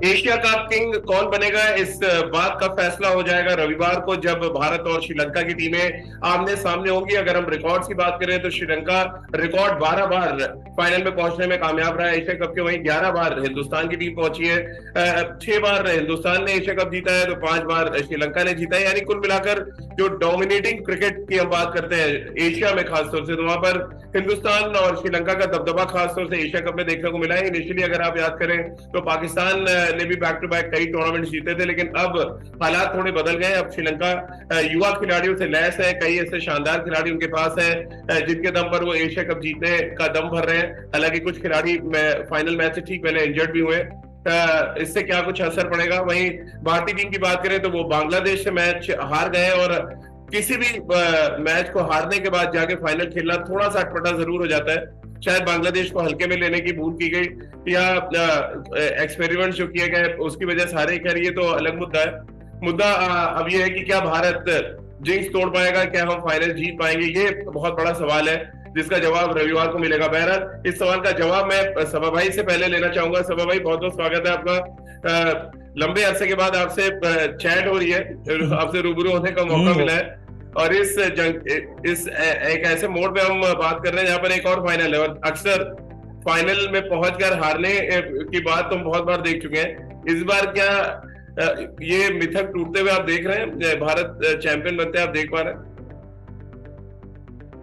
Asia cup king कौन बनेगा, इस बात का फैसला हो जाएगा रविवार को, जब भारत और श्रीलंका की टीमें आमने सामने होंगी। अगर हम रिकॉर्ड्स की बात करें तो श्रीलंका रिकॉर्ड 12 बार फाइनल में पहुंचने में कामयाब रहा है एशिया कप के, वहीं 11 बार हिंदुस्तान की टीम पहुंची है। 6 बार हिंदुस्तान ने एशिया कप जीता है तो 5 बार श्रीलंका ने जीता है। यानी कुल मिलाकर जो डोमिनेटिंग क्रिकेट की हम बात करते हैं एशिया में खासतौर से, तो वहां पर हिंदुस्तान और श्रीलंका का दबदबा खासतौर से एशिया कप में देखने को मिला है। इनिशियली अगर आप याद करें तो पाकिस्तान ने भी बैक टू बैक कई टूर्नामेंट जीते थे, लेकिन अब हालात थोड़े बदल गए। अब श्रीलंका युवा खिलाड़ियों से लैस है, कई ऐसे शानदार खिलाड़ी उनके पास है जिनके दम पर वो एशिया कप जीतने का दम भर रहे हैं। हालांकि कुछ खिलाड़ी फाइनल मैच से ठीक पहले इंजर्ड भी हुए, इससे क्या कुछ असर पड़ेगा। वहीं भारतीय टीम की बात करें तो वो बांग्लादेश से मैच हार गए, और किसी भी मैच को हारने के बाद जाके फाइनल खेलना थोड़ा सा अटपटा जरूर हो जाता है। शायद बांग्लादेश को हल्के में लेने की भूल की गई, या एक्सपेरिमेंट जो किए गए उसकी वजह से हारे। खैर ये तो अलग मुद्दा है। मुद्दा अब ये है कि क्या भारत जिंक्स तोड़ पाएगा, क्या हम फाइनल जीत पाएंगे, ये बहुत बड़ा सवाल है जिसका जवाब रविवार को मिलेगा। बहरहाल इस सवाल का जवाब मैं सबा भाई से पहले लेना चाहूंगा। सबा भाई, बहुत बहुत स्वागत है आपका। लंबे अरसे के बाद आपसे चैट हो रही है, आपसे रूबरू होने का मौका मिला है, और इस एक ऐसे मोड पे हम बात कर रहे हैं जहां पर एक और फाइनल है, और अक्सर फाइनल में पहुंचकर हारने की बात तो हम बहुत बार देख चुके हैं। इस बार क्या ये मिथक टूटते हुए आप देख रहे हैं, भारत चैंपियन बनते हैं आप देख पा रहे हैं?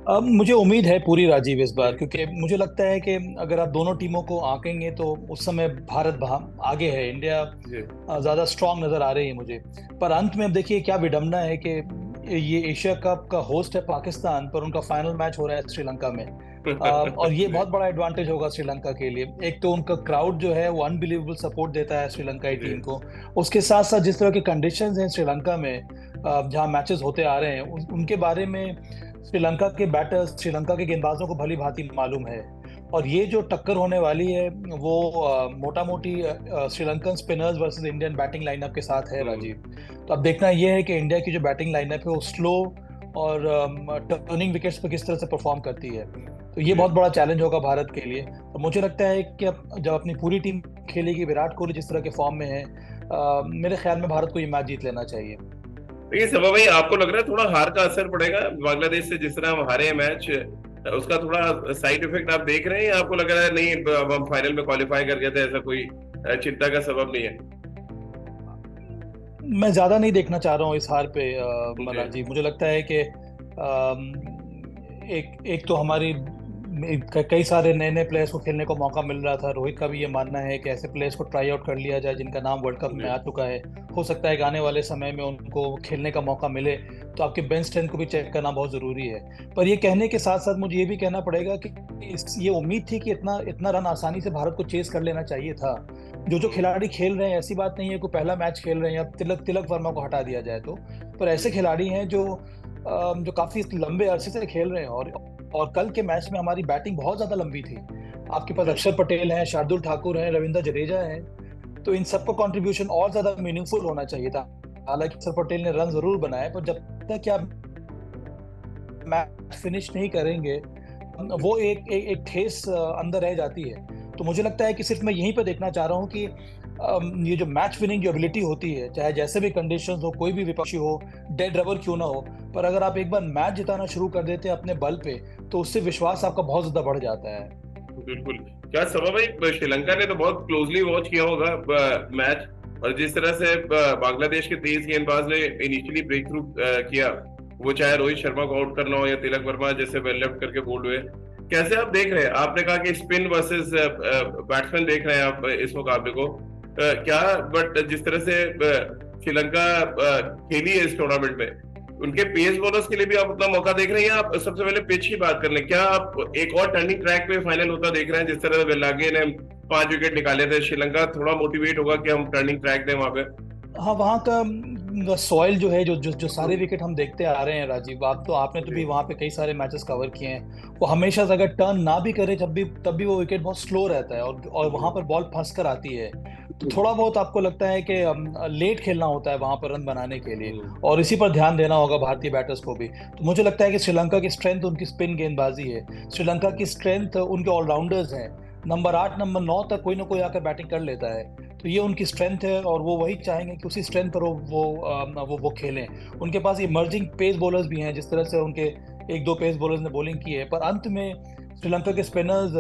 अब मुझे उम्मीद है पूरी राजीव इस बार, क्योंकि मुझे लगता है कि अगर आप दोनों टीमों को आंकेंगे तो उस समय भारत आगे है, इंडिया ज्यादा स्ट्रांग नजर आ रही है मुझे। पर अंत में अब देखिए क्या विडंबना है कि ये एशिया कप का होस्ट है पाकिस्तान, पर उनका फाइनल मैच हो रहा है श्रीलंका में। और ये बहुत बड़ा एडवांटेज होगा श्रीलंका के लिए। एक तो उनका क्राउड जो है वो अनबिलीवेबल सपोर्ट देता है श्रीलंकाई टीम को। उसके साथ साथ जिस तरह के कंडीशंस हैं श्रीलंका में, जहां मैचेस होते आ रहे हैं, उनके बारे में श्रीलंका के बैटर्स, श्रीलंका के गेंदबाजों को भली भांति मालूम है। और ये जो टक्कर होने वाली है वो मोटा मोटी Sri Lankan spinners versus Indian batting lineup के साथ है राजीव। तो अब देखना ये है कि इंडिया की जो बैटिंग लाइनअप है वो स्लो और टर्निंग विकेट्स पर किस तरह से परफॉर्म करती है। तो ये बहुत बड़ा चैलेंज होगा भारत के लिए। तो मुझे लगता है कि अब जब अपनी पूरी टीम खेलेगी, विराट कोहली जिस तरह के फॉर्म में है, मेरे ख्याल में भारत को ये मैच जीत लेना चाहिए। देखिए सबा भाई, आपको लग रहा है थोड़ा हार का असर पड़ेगा बांग्लादेश से, जिस तरह हम हारे मैच, उसका थोड़ा साइड इफेक्ट आप देख रहे हैं, या आपको लग रहा है नहीं अब हम फाइनल में क्वालिफाई कर गए थे, ऐसा कोई चिंता का सबब नहीं है? मैं ज्यादा नहीं देखना चाह रहा हूँ इस हार पे जी। राजीव। मुझे लगता है कि एक एक तो हमारी कई सारे नए नए प्लेयर्स को खेलने को मौका मिल रहा था। रोहित का भी ये मानना है कि ऐसे प्लेयर्स को ट्राई आउट कर लिया जाए जिनका नाम वर्ल्ड कप में जी। आ चुका है। हो सकता है कि आने वाले समय में उनको खेलने का मौका मिले, तो आपके बेंच स्ट्रेंथ को भी चेक करना बहुत जरूरी है। पर ये कहने के साथ साथ मुझे ये भी कहना पड़ेगा कि ये उम्मीद थी कि इतना इतना रन आसानी से भारत को चेस कर लेना चाहिए था। जो खिलाड़ी खेल रहे हैं, ऐसी बात नहीं है कि पहला मैच खेल रहे हैं, अब तिलक तिलक वर्मा को हटा दिया जाए तो, पर ऐसे खिलाड़ी हैं जो काफी लंबे अरसे से खेल रहे हैं। और कल के मैच में हमारी बैटिंग बहुत ज्यादा लंबी थी। आपके पास अक्षर पटेल हैं, शार्दुल ठाकुर हैं, रविंद्र जडेजा हैं। तो इन सबका कंट्रीब्यूशन और ज्यादा मीनिंगफुल होना चाहिए था। हालांकि अक्षर पटेल ने रन जरूर बनाए, पर जब तक आप मैच फिनिश नहीं करेंगे वो एक ठेस अंदर रह जाती है। तो मुझे लगता है कि सिर्फ मैं यहीं पर देखना चाह रहा हूँ कि ये जो मैच विनिंग जो एबिलिटी होती है, चाहे जैसे भी कंडीशंस हो, कोई भी विपक्षी हो, डेड रबर क्यों ना हो, पर अगर आप एक बार मैच जिताना शुरू कर देते हैं अपने बल पे, तो उससे विश्वास आपका बहुत ज्यादा बढ़ जाता है। बिल्कुल। क्या सबा भाई, श्रीलंका ने तो बहुत क्लोजली वॉच किया होगा मैच, और जिस तरह से बांग्लादेश के तेज गेंदबाज ने इनिशियली ब्रेक थ्रू किया, वो चाहे रोहित शर्मा को आउट करना हो या तिलक वर्मा जैसे वेल लेफ्ट करके बोल्ड हुए, कैसे आप देख रहे हैं? आपने कहा कि स्पिन वर्सेस बैट्समैन देख रहे हैं आप इस मुकाबले को, क्या बट जिस तरह से श्रीलंका खेली है इस टूर्नामेंट में, उनके पेस बॉलर्स के लिए भी आप उतना मौका देख रहे हैं? आप सबसे पहले पिच की बात कर लें, क्या आप एक और टर्निंग ट्रैक पे फाइनल होता देख रहे हैं? जिस तरह वेलागे ने 5 विकेट निकाले थे, श्रीलंका थोड़ा मोटिवेट होगा कि हम टर्निंग ट्रैक दें वहां पे? हाँ, वहाँ का सॉइल जो है, जो सारे विकेट हम देखते आ रहे हैं राजीव, आपने तो भी वहाँ पे कई सारे मैचेस कवर किए हैं। वो हमेशा से अगर टर्न ना भी करे तब भी वो विकेट बहुत स्लो रहता है, और वहाँ पर बॉल फंस कर आती है। तो थोड़ा बहुत आपको लगता है कि लेट खेलना होता है वहाँ पर रन बनाने के लिए, और इसी पर ध्यान देना होगा भारतीय बैटर्स को भी। तो मुझे लगता है कि श्रीलंका की स्ट्रेंथ उनकी स्पिन गेंदबाजी है, श्रीलंका की स्ट्रेंथ उनके ऑलराउंडर्स हैं। नंबर 8 नंबर 9 तक कोई ना कोई आकर बैटिंग कर लेता है। तो ये उनकी स्ट्रेंथ है और वो वही चाहेंगे कि उसी स्ट्रेंथ पर वो खेलें। उनके पास इमर्जिंग पेस बॉलर्स भी हैं, जिस तरह से उनके एक दो पेस बॉलर्स ने बॉलिंग की है, पर अंत में श्रीलंका के स्पिनर्स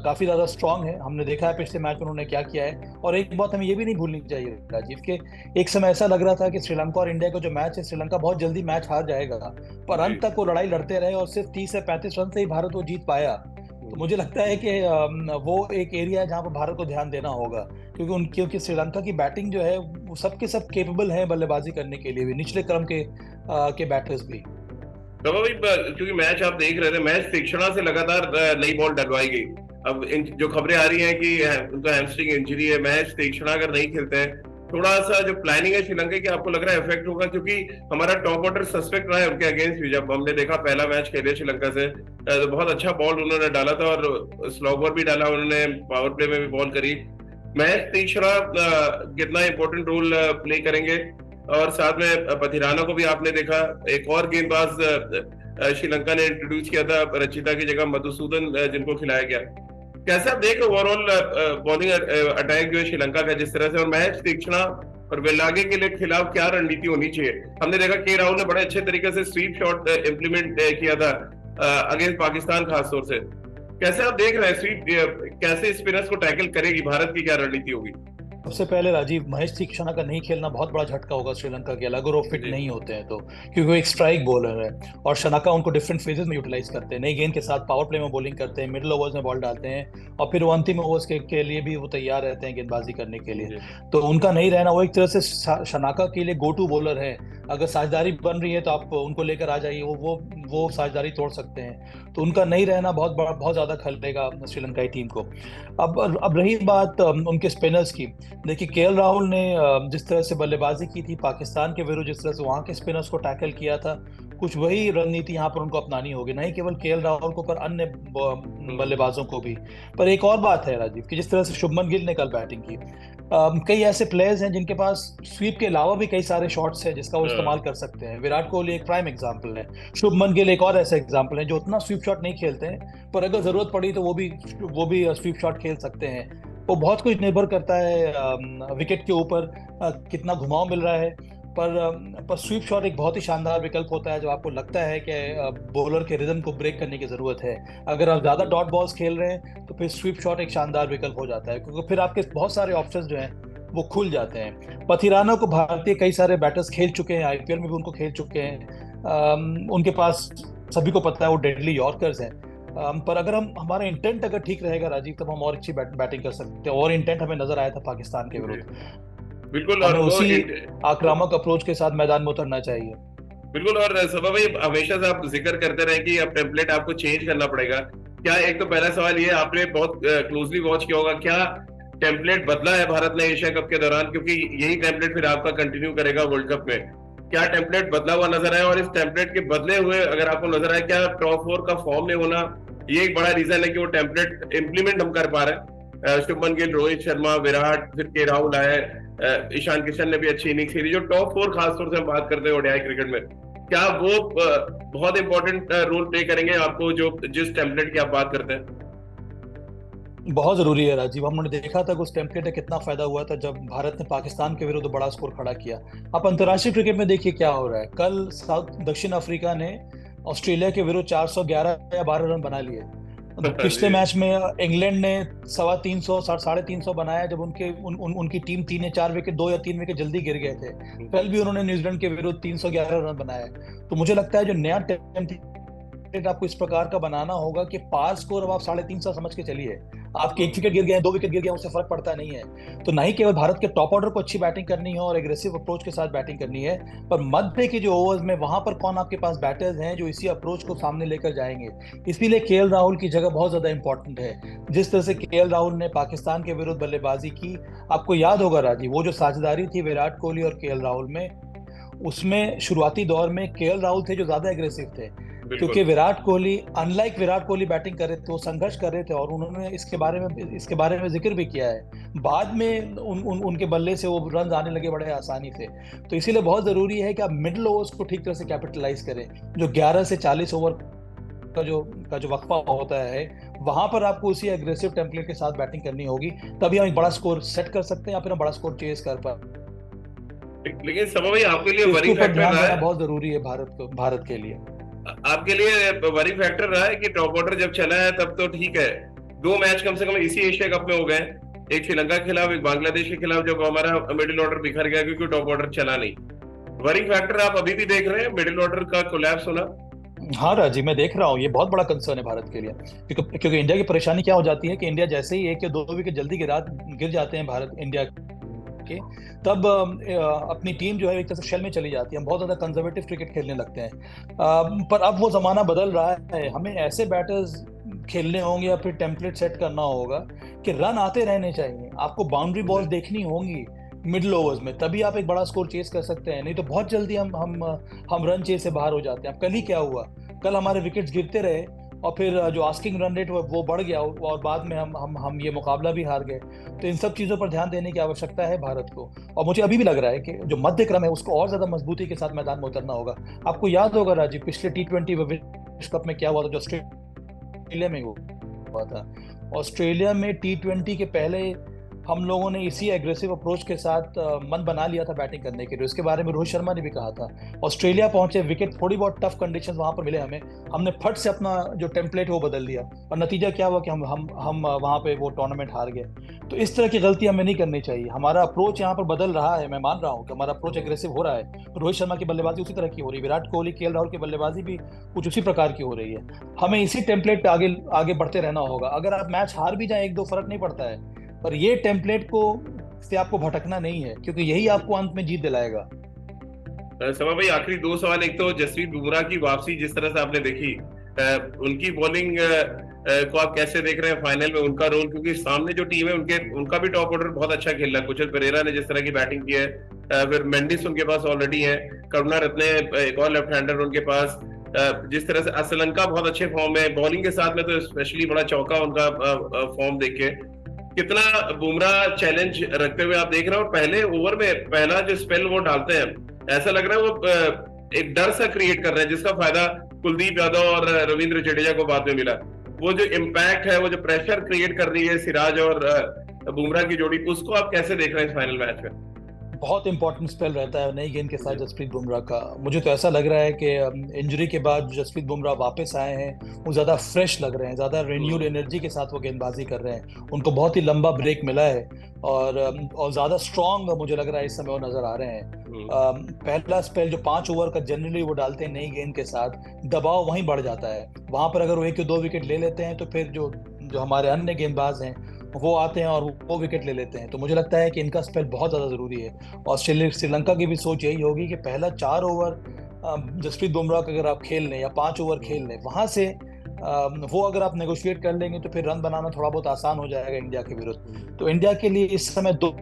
काफ़ी ज़्यादा स्ट्रांग है। हमने देखा है पिछले मैच में उन्होंने क्या किया है। और एक बात हमें ये भी नहीं भूलनी चाहिए राजीव, के एक समय ऐसा लग रहा था कि श्रीलंका और इंडिया का जो मैच है, श्रीलंका बहुत जल्दी मैच हार जाएगा, पर अंत तक वो लड़ाई लड़ते रहे और सिर्फ 30 से 35 रन से ही भारत वो जीत पाया। तो मुझे लगता है कि वो एक एरिया है जहाँ पर भारत को ध्यान देना होगा, क्योंकि श्रीलंका की बैटिंग जो है वो सबके सब केपेबल है बल्लेबाजी करने के लिए भी, निचले क्रम के बैटर्स भी। तो भाई क्योंकि मैच आप देख रहे थे, मैच तीक्ष्णा से लगातार नई बॉल डलवाई गई। अब जो खबरें आ रही हैं कि उनका हैमस्ट्रिंग इंजरी है, मैच तीक्ष्णा अगर नहीं खेलते हैं, थोड़ा सा जो प्लानिंग है श्रीलंका की, आपको लग रहा है इफेक्ट होगा? क्योंकि हमारा टॉप ऑर्डर सस्पेक्ट रहा है उनके अगेंस्ट भी। जब हमने देखा पहला मैच खेले श्रीलंका से, तो बहुत अच्छा बॉल उन्होंने डाला था और स्लो बॉल भी डाला उन्होंने, पावर प्ले में भी बॉल करी। मैच तीक्ष्णा कितना इंपॉर्टेंट रोल प्ले करेंगे? और साथ में पथिराना को भी आपने देखा, एक और गेंदबाज श्रीलंका ने इंट्रोड्यूस किया था रचिता की जगह, मधुसूदन जिनको खिलाया गया। कैसे आप देख रहे हो ओवरऑल बॉलिंग अटैक जो है श्रीलंका का जिस तरह से, और मैच तीक्ष्णा और वेलागे के लिए खिलाफ क्या रणनीति होनी चाहिए? हमने देखा के राहुल ने बड़े अच्छे तरीके से स्वीप शॉट इम्प्लीमेंट किया था अगेंस्ट पाकिस्तान खासतौर से। कैसे आप देख रहे हैं स्वीप कैसे स्पिनर्स को टैकल करेगी भारत की, क्या रणनीति होगी? सबसे पहले राजीव, महेश तीक्ष्णा का नहीं खेलना बहुत बड़ा झटका होगा श्रीलंका के लिए, अगर वो फिट नहीं होते हैं तो, क्योंकि वो एक स्ट्राइक बॉलर है और शनाका उनको डिफरेंट फेजेस में यूटिलाइज करते हैं। नई गेंद के साथ पावर प्ले में बॉलिंग करते हैं, मिडिल ओवर्स में बॉल डालते हैं और फिर वो अंतिम ओवर्स के लिए भी वो तैयार रहते हैं गेंदबाजी करने के लिए। तो उनका नहीं रहना, वो एक तरह से शनाका के लिए गो टू बॉलर है। अगर साझेदारी बन रही है तो आप उनको लेकर आ जाइए, वो साझेदारी तोड़ सकते हैं। तो उनका नहीं रहना बहुत ज्यादा खलेगा श्रीलंकाई टीम को। अब रही बात उनके स्पिनर्स की, देखिए केएल राहुल ने जिस तरह से बल्लेबाजी की थी पाकिस्तान के विरुद्ध, जिस तरह से वहां के स्पिनर्स को टैकल किया था, कुछ वही रणनीति यहाँ पर उनको अपनानी होगी, नहीं केवल केएल राहुल को पर अन्य बल्लेबाजों को भी। पर एक और बात है राजीव, कि जिस तरह से शुभमन गिल ने कल बैटिंग की, कई ऐसे प्लेयर्स हैं जिनके पास स्वीप के अलावा भी कई सारे शॉट्स हैं जिसका वो इस्तेमाल कर सकते हैं। विराट कोहली एक प्राइम एग्जांपल है, शुभमन गिल एक और ऐसा एग्जांपल है जो उतना स्वीप शॉट नहीं खेलते हैं, पर अगर जरूरत पड़ी तो वो भी स्वीप शॉट खेल सकते हैं। वो बहुत कुछ निर्भर करता है विकेट के ऊपर कितना घुमाव मिल रहा है। पर स्वीप शॉट एक बहुत ही शानदार विकल्प होता है, जो आपको लगता है कि बॉलर के रिदम को ब्रेक करने की जरूरत है। अगर आप ज्यादा डॉट बॉल्स खेल रहे हैं तो फिर स्वीप शॉट एक शानदार विकल्प हो जाता है, क्योंकि फिर आपके बहुत सारे ऑप्शंस जो हैं वो खुल जाते हैं। पथिराना को भारतीय कई सारे बैटर्स खेल चुके हैं, आईपीएल में भी उनको खेल चुके हैं। उनके पास सभी को पता है वो डेडली यॉर्कर्स हैं। पर अगर हमारा इंटेंट अगर ठीक रहेगा राजीव, तब हम और अच्छी बैटिंग कर सकते हैं। और इंटेंट हमें नजर आया था पाकिस्तान के विरुद्ध। बिल्कुल, हमें और उसी आक्रामक अप्रोच के साथ मैदान में उतरना चाहिए। बिल्कुल। और सबा भाई, हमेशा से आप जिक्र करते रहे कि अब टेम्पलेट आपको चेंज करना पड़ेगा। क्या, एक तो पहला सवाल ये, आपने बहुत क्लोजली वॉच किया होगा, क्या टेम्पलेट बदला है भारत ने एशिया कप के दौरान? क्योंकि यही टेम्पलेट फिर आपका कंटिन्यू करेगा वर्ल्ड कप में। क्या टेम्पलेट बदला हुआ नजर आया? और इस टेम्पलेट के बदले हुए अगर आपको नजर आया, क्या टॉप 4 का फॉर्म में होना ये एक बड़ा रीजन है कि वो टेम्पलेट इंप्लीमेंट हम कर पा रहे हैं? शुभमन गिल, रोहित शर्मा, विराट, फिर के राहुल आए, ईशान किशन ने भी अच्छी इनिंग्स खेली। जो टॉप 4 खासतौर से हम बात करते हैं ओडीआई क्रिकेट में, क्या वो बहुत इंपॉर्टेंट रोल प्ले करेंगे आपको, जो जिस टेम्पलेट की आप बात करते हैं? बहुत जरूरी है राजीव। हमने देखा था कि उस टेम्पलेट का कितना फायदा हुआ था जब भारत ने पाकिस्तान के विरुद्ध बड़ा स्कोर खड़ा किया। अब अंतर्राष्ट्रीय क्रिकेट में देखिए क्या हो रहा है। कल दक्षिण अफ्रीका ने ऑस्ट्रेलिया के विरुद्ध 411 या 12 रन बना लिए। पिछले मैच में इंग्लैंड ने 350 350 बनाया, जब उनकी टीम 3 या 4 विकेट, 2 या 3 विकेट जल्दी गिर गए थे। कल भी उन्होंने न्यूजीलैंड के विरुद्ध 311 रन बनाया। तो मुझे लगता है जो नया टेम्पलेट आपको इस प्रकार का बनाना होगा कि पार स्कोर अब आप 350 समझ के चलिए। आपके 1 विकेट गिर गया, 2 विकेट गिर गया, उससे फर्क पड़ता नहीं है। तो नहीं केवल भारत के टॉप ऑर्डर को अच्छी बैटिंग करनी है और एग्रेसिव अप्रोच के साथ बैटिंग करनी है, पर मध्य के जो ओवर्स में वहां पर कौन आपके पास बैटर्स हैं जो इसी अप्रोच को सामने लेकर जाएंगे। इसीलिए केएल राहुल की जगह बहुत ज्यादा इंपॉर्टेंट है। जिस तरह से केएल राहुल ने पाकिस्तान के विरुद्ध बल्लेबाजी की, आपको याद होगा राजीव, वो जो साझेदारी थी विराट कोहली और केएल राहुल में, उसमें शुरुआती दौर में केएल राहुल थे जो ज्यादा एग्रेसिव थे, क्योंकि विराट कोहली, अनलाइक विराट कोहली बैटिंग कर रहे थे, वो संघर्ष कर रहे थे और उन्होंने इसके बारे में जिक्र भी किया है। बाद में उनके बल्ले से वो रन आने लगे बड़े आसानी से। तो इसीलिए बहुत जरूरी है कि आप मिडिल ओवर्स को ठीक तरह से कैपिटलाइज करें। जो 11 से 40 ओवर का जो वक्फा होता है वहां पर आपको उसी एग्रेसिव टेम्पलेट के साथ बैटिंग करनी होगी, तभी हम एक बड़ा स्कोर सेट कर सकते हैं या फिर हम बड़ा स्कोर चेज कर पाए। लेकिन सभा भाई आपके लिए तो इसके वरी ऊपर फैक्टर ध्यान रहा देना है, बहुत जरूरी है भारत के लिए। आपके लिए वरी फैक्टर रहा है कि टॉप ऑर्डर जब चला है तब तो ठीक है, 2 मैच कम से कम इसी एशिया कप में हो गए, एक श्रीलंका के खिलाफ एक बांग्लादेश के खिलाफ, जब हमारा मिडिल ऑर्डर बिखर गया क्योंकि टॉप ऑर्डर चला नहीं। वरी फैक्टर आप अभी भी देख रहे हैं मिडिल ऑर्डर का कोलैप्स होना? हाँ राजीव, मैं देख रहा हूँ, ये बहुत बड़ा कंसर्न है भारत के लिए, क्योंकि इंडिया की परेशानी क्या हो जाती है कि इंडिया जैसे ही 1 या 2 विकेट जल्दी गिर जाते हैं भारत इंडिया के, तब अपनी टीम जो है एक तरह से शेल में चली जाती है, हम बहुत ज्यादा कंजर्वेटिव क्रिकेट खेलने लगते हैं। पर अब वो जमाना बदल रहा है, हमें ऐसे बैटर्स खेलने होंगे या फिर टेम्पलेट सेट करना होगा कि रन आते रहने चाहिए, आपको बाउंड्री बॉल देखनी होंगी मिडिल ओवर्स में, तभी आप एक बड़ा स्कोर चेस कर सकते हैं, नहीं तो बहुत जल्दी हम रन चेस से बाहर हो जाते हैं। अब कल ही क्या हुआ, कल हमारे विकेट्स गिरते रहे और फिर जो आस्किंग रन रेट वो बढ़ गया और बाद में हम ये मुकाबला भी हार गए। तो इन सब चीज़ों पर ध्यान देने की आवश्यकता है भारत को, और मुझे अभी भी लग रहा है कि जो मध्य क्रम है उसको और ज्यादा मजबूती के साथ मैदान में उतरना होगा। आपको याद होगा राजीव, पिछले T20 विश्व कप में क्या हुआ था, जो ऑस्ट्रेलिया में हुआ था। ऑस्ट्रेलिया में T20 के पहले हम लोगों ने इसी एग्रेसिव अप्रोच के साथ मन बना लिया था बैटिंग करने के लिए, उसके बारे में रोहित शर्मा ने भी कहा था। ऑस्ट्रेलिया पहुंचे, विकेट थोड़ी बहुत टफ कंडीशंस वहां पर मिले हमें, हमने फट से अपना जो टेम्पलेट है वो बदल दिया, और नतीजा क्या हुआ कि हम वहां पे वो टूर्नामेंट हार गए। तो इस तरह की गलती हमें नहीं करनी चाहिए। हमारा अप्रोच यहाँ पर बदल रहा है, मैं मान रहा हूँ कि हमारा अप्रोच एग्रेसिव हो रहा है, रोहित शर्मा की बल्लेबाजी उसी तरह की हो रही है, विराट कोहली KL राहुल की बल्लेबाजी भी कुछ उसी प्रकार की हो रही है। हमें इसी टेम्पलेट पे आगे आगे बढ़ते रहना होगा। अगर आप मैच हार भी जाए 1-2 फर्क नहीं पड़ता है, पर ये टेम्पलेट को से आपको भटकना नहीं है, क्योंकि यही आपको अंत में जीत दिलाएगा। समा भाई आखिरी 2 सवाल, एक तो जसप्रीत बुमराह की वापसी जिस तरह से आपने देखी, उनकी बॉलिंग को आप कैसे देख रहे हैं फाइनल में, उनका रोल, क्योंकि सामने जो टीम है उनका भी टॉप ऑर्डर बहुत अच्छा खेल रहा है, कुशल पेरेरा ने जिस तरह की बैटिंग की है, फिर मेंडिस उनके पास ऑलरेडी है, करुणारत्ने एक और लेफ्ट हैंडर उनके पास, जिस तरह से श्रीलंका बहुत अच्छे फॉर्म में, बॉलिंग के साथ में तो स्पेशली बड़ा चौका उनका फॉर्म देख के, कितना बुमराह चैलेंज रखते हुए आप देख रहे हो, और पहले ओवर में पहला जो स्पेल वो डालते हैं, ऐसा लग रहा है वो एक डर सा क्रिएट कर रहे हैं, जिसका फायदा कुलदीप यादव और रविंद्र जडेजा को बाद में मिला। वो जो इम्पैक्ट है, वो जो प्रेशर क्रिएट कर रही है सिराज और बुमराह की जोड़ी, उसको आप कैसे देख रहे हैं इस फाइनल मैच में? बहुत इंपॉर्टेंट स्पेल रहता है नई गेंद के साथ जसप्रीत बुमराह का। मुझे तो ऐसा लग रहा है कि इंजरी के बाद जसप्रीत बुमराह वापस आए हैं, वो ज़्यादा फ्रेश लग रहे हैं, ज़्यादा रिन्यूड एनर्जी के साथ वो गेंदबाजी कर रहे हैं, उनको बहुत ही लंबा ब्रेक मिला है, और ज़्यादा स्ट्रांग मुझे लग रहा है इस समय वो नज़र आ रहे हैं। पहला स्पेल जो 5 ओवर का जनरली वो डालते हैं नई गेंद के साथ, दबाव वहीं बढ़ जाता है, वहां पर अगर वो 1 या 2 विकेट ले लेते हैं तो फिर जो जो हमारे अन्य गेंदबाज हैं वो आते हैं और वो विकेट ले लेते हैं। तो मुझे लगता है कि इनका स्पेल बहुत ज़्यादा ज़रूरी है, और श्रीलंका की भी सोच यही होगी कि पहला 4 ओवर जसप्रीत बुमराह का अगर आप खेल लें या 5 ओवर खेल लें, वहां से वो अगर आप नेगोशिएट कर लेंगे तो फिर रन बनाना थोड़ा बहुत आसान हो जाएगा इंडिया के विरुद्ध। तो इंडिया के लिए इस समय दो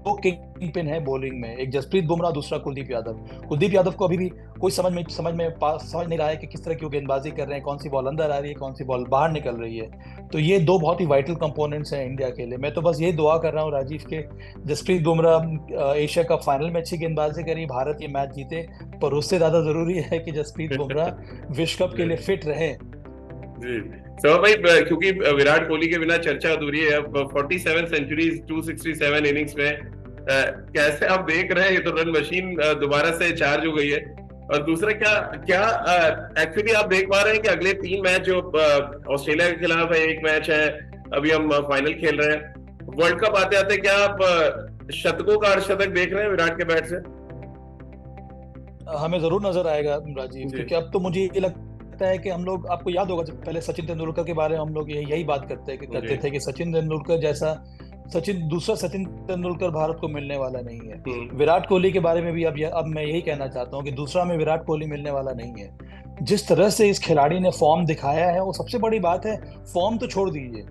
किंग पिन है बॉलिंग में, एक जसप्रीत बुमराह, दूसरा कुलदीप यादव। कुलदीप यादव को अभी भी कोई समझ नहीं रहा है कि किस तरह की वो गेंदबाजी कर रहे हैं, कौन सी बॉल अंदर आ रही है, कौन सी बॉल बाहर निकल रही है। तो ये 2 बहुत ही वाइटल कंपोनेंट्स हैं इंडिया के लिए। मैं तो बस ये दुआ कर रहा हूँ राजीव के Jasprit Bumrah Asia cup final में अच्छी गेंदबाजी करी, भारत ये मैच जीते, पर उससे ज्यादा जरूरी है कि जसप्रीत बुमराह विश्व कप के लिए फिट रहे। जी भाई, क्योंकि विराट कोहली के बिना चर्चा अधूरी है। अब 47 सेंचुरीज 267 इनिंग्स में कैसे आप देख रहे हैं, ये तो रन मशीन दोबारा से चार्ज हो गई है। और दूसरा क्या क्या एक्चुअली आप देख पा रहे हैं कि अगले 3 मैच जो ऑस्ट्रेलिया के खिलाफ है, एक मैच है, अभी हम फाइनल खेल रहे हैं, वर्ल्ड कप आते आते क्या आप शतकों का अर्धशतक देख रहे हैं विराट के बैट से? हमें जरूर नजर आएगा राजीव, क्योंकि अब तो मुझे ये लगता है कि हम लोग, आपको याद होगा जब पहले सचिन तेंदुलकर के बारे में हम लोग यही बात करते थे कि सचिन तेंदुलकर जैसा दूसरा सचिन तेंदुलकर भारत को मिलने वाला नहीं है। विराट कोहली के बारे में भी अब मैं यही कहना चाहता हूँ कि दूसरा में विराट कोहली मिलने वाला नहीं है। जिस तरह से इस खिलाड़ी ने फॉर्म दिखाया है, वो सबसे बड़ी बात है, फॉर्म तो छोड़ दीजिए,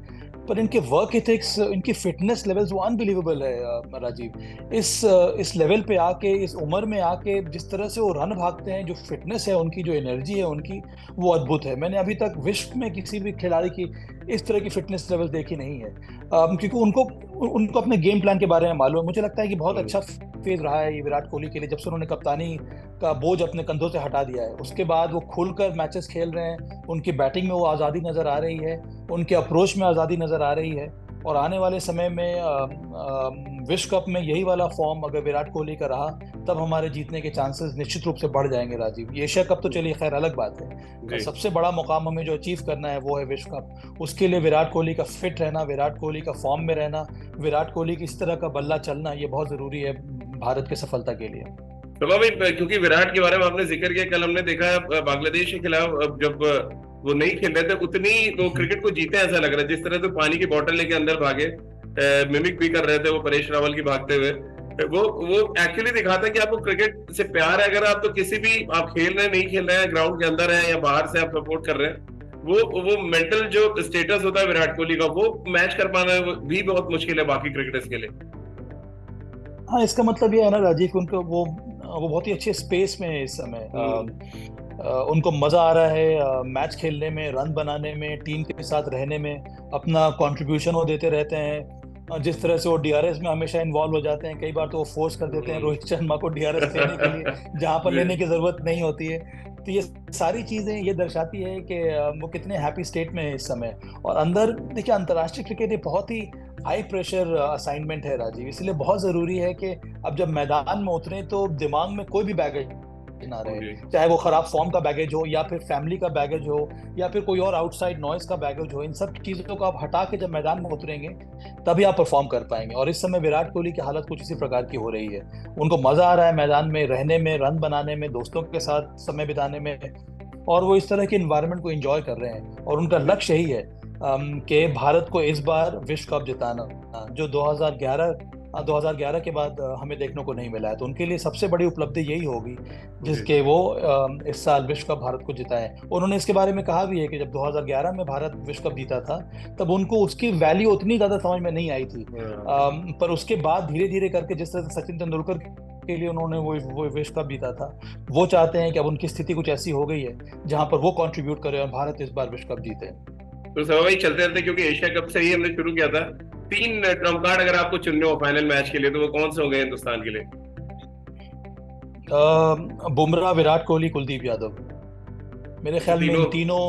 पर इनके वर्क एथिक्स, इनकी फिटनेस लेवल्स वो अनबिलीवेबल है राजीव। इस लेवल पे आके, इस उम्र में आके जिस तरह से वो रन भागते हैं, जो फिटनेस है उनकी, जो एनर्जी है उनकी, वो अद्भुत है। मैंने अभी तक विश्व में किसी भी खिलाड़ी की इस तरह की फिटनेस लेवल देखी नहीं है, क्योंकि उनको अपने गेम प्लान के बारे में मालूम है। मुझे लगता है कि बहुत अच्छा फेज रहा है ये विराट कोहली के लिए, जब से उन्होंने कप्तानी का बोझ अपने कंधों से हटा दिया है। उसके बाद वो खुलकर मैचेस खेल रहे हैं, उनकी बैटिंग में वो आज़ादी नज़र आ रही है, उनके अप्रोच में आज़ादी नज़र आ रही है। और आने वाले समय में विश्व कप में यही वाला फॉर्म अगर विराट कोहली का रहा, तब हमारे जीतने के चांसेस निश्चित रूप से बढ़ जाएंगे राजीव। ये एशिया कप तो चलिए खैर अलग बात है, सबसे बड़ा मुकाम हमें जो अचीव करना है वो है विश्व कप। उसके लिए विराट कोहली का फिट रहना, विराट कोहली का फॉर्म में रहना, विराट कोहली की इस तरह का बल्ला चलना, ये बहुत जरूरी है भारत की सफलता के लिए। तो भाई, क्योंकि विराट के बारे में आपने जिक्र किया, कल हमने देखा बांग्लादेश के खिलाफ जब वो नहीं खेल रहे थे उतनी वो क्रिकेट को जीते ऐसा लग रहा है। जिस तरह से पानी की बोतल लेके अंदर भागे, मिमिक भी कर रहे थे वो परेश रावल की भागते हुए, वो एक्चुअली दिखाता है कि आपको क्रिकेट से प्यार है। अगर आप तो किसी भी आप खेल रहे हैं, नहीं खेल रहे हैं, ग्राउंड के अंदर है या बाहर से आप सपोर्ट कर रहे हैं, वो मेंटल जो स्टेटस होता है विराट कोहली का, वो मैच कर पाना भी बहुत मुश्किल है बाकी क्रिकेटर्स के लिए। हाँ, इसका मतलब ये है ना राजीव, उनको वो बहुत ही अच्छे स्पेस में है इस समय। उनको मजा आ रहा है मैच खेलने में, रन बनाने में, टीम के साथ रहने में, अपना कंट्रीब्यूशन वो देते रहते हैं। जिस तरह से वो डीआरएस में हमेशा इन्वॉल्व हो जाते हैं, कई बार तो वो फोर्स कर देते हैं रोहित शर्मा को डीआरएस लेने के लिए जहां पर लेने की जरूरत नहीं होती है। तो ये सारी चीजें ये दर्शाती है कि वो कितने हैप्पी स्टेट में है इस समय। और अंदर देखिए, अंतर्राष्ट्रीय क्रिकेट एक बहुत ही हाई प्रेशर असाइनमेंट है राजीव, इसलिए बहुत जरूरी है कि अब जब मैदान में उतरे तो दिमाग में कोई भी बैगेज ना रहे, चाहे वो खराब फॉर्म का बैगेज हो या फिर फैमिली का बैगेज हो या फिर कोई और आउटसाइड नॉइज का बैगेज हो। इन सब चीजों को आप हटा के जब मैदान में उतरेंगे तभी आप परफॉर्म कर पाएंगे। और इस समय विराट कोहली की हालत कुछ इसी प्रकार की हो रही है। उनको मजा आ रहा है मैदान में रहने में, रन बनाने में, दोस्तों के साथ समय बिताने में, और वो इस तरह के इन्वायरमेंट को एंजॉय कर रहे हैं। और उनका लक्ष्य यही है कि भारत को इस बार विश्व कप जिताना, जो 2011 के बाद हमें देखने को नहीं मिला है। तो उनके लिए सबसे बड़ी उपलब्धि यही होगी जिसके वो इस साल विश्व कप भारत को जिताए। उन्होंने इसके बारे में कहा भी है कि जब 2011 में भारत विश्व कप जीता था तब उनको उसकी वैल्यू उतनी ज्यादा समझ में नहीं आई थी, पर उसके बाद धीरे धीरे करके जिस तरह से सचिन तेंदुलकर के लिए उन्होंने वो विश्व कप जीता था, वो चाहते हैं कि अब उनकी स्थिति कुछ ऐसी हो गई है जहां पर वो कंट्रीब्यूट करे और भारत इस बार विश्व कप जीते। तो सब भाई चलते रहते, क्योंकि एशिया कप से ही हमने शुरू किया था। 3 ट्रम्प कार्ड अगर आपको चुनने हो फाइनल मैच के लिए, तो वो कौन से होंगे हिंदुस्तान के लिए? बुमराह, विराट कोहली, कुलदीप यादव। मेरे ख्याल में इन तीनों,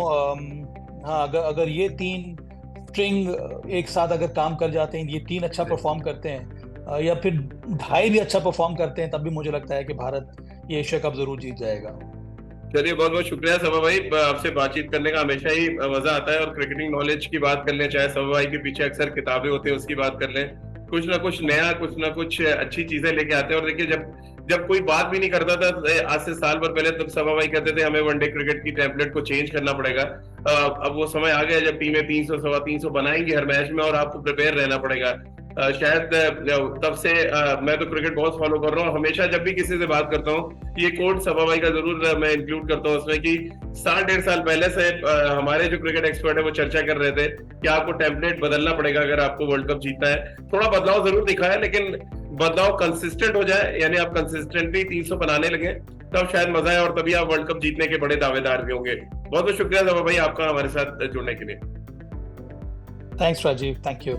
हाँ, अगर ये 3 स्ट्रिंग एक साथ अगर काम कर जाते हैं, ये 3 अच्छा परफॉर्म करते हैं या फिर 2.5 भी अच्छा परफॉर्म करते हैं, तब भी मुझे लगता है कि भारत ये एशिया कप जरूर जीत जाएगा। चलिए, बहुत बहुत शुक्रिया सभा भाई, आपसे बातचीत करने का हमेशा ही मजा आता है। और क्रिकेटिंग नॉलेज की बात कर लें, चाहे सभा भाई के पीछे अक्सर किताबें होती हैं उसकी बात कर लें, कुछ ना कुछ नया, कुछ ना कुछ अच्छी चीजें लेके आते हैं। और देखिए, जब कोई बात भी नहीं करता था आज से साल भर पहले, तब सभा भाई कहते थे हमें वनडे क्रिकेट की टेम्पलेट को चेंज करना पड़ेगा। अब वो समय आ गया जब टीमें 300 सवा 300 बनाएंगी हर मैच में और आपको प्रिपेयर रहना पड़ेगा। शायद तब से मैं तो क्रिकेट बहुत फॉलो कर रहा हूँ। हमेशा जब भी किसी से बात करता हूँ ये कोड सभा भाई का जरूर मैं इंक्लूड करता हूँ उसमें, कि 1.5 साल पहले से हमारे जो क्रिकेट एक्सपर्ट है वो चर्चा कर रहे थे कि आपको टेम्पलेट बदलना पड़ेगा अगर आपको वर्ल्ड कप जीतना है। थोड़ा बदलाव जरूर दिखा है, लेकिन बदलाव कंसिस्टेंट हो जाए, यानी आप कंसिस्टेंटली 300 बनाने लगे, तब शायद मजा है और तभी आप वर्ल्ड कप जीतने के बड़े दावेदार भी होंगे। बहुत बहुत शुक्रिया सभा भाई आपका हमारे साथ जुड़ने के लिए। Thanks Rajeev, thank you.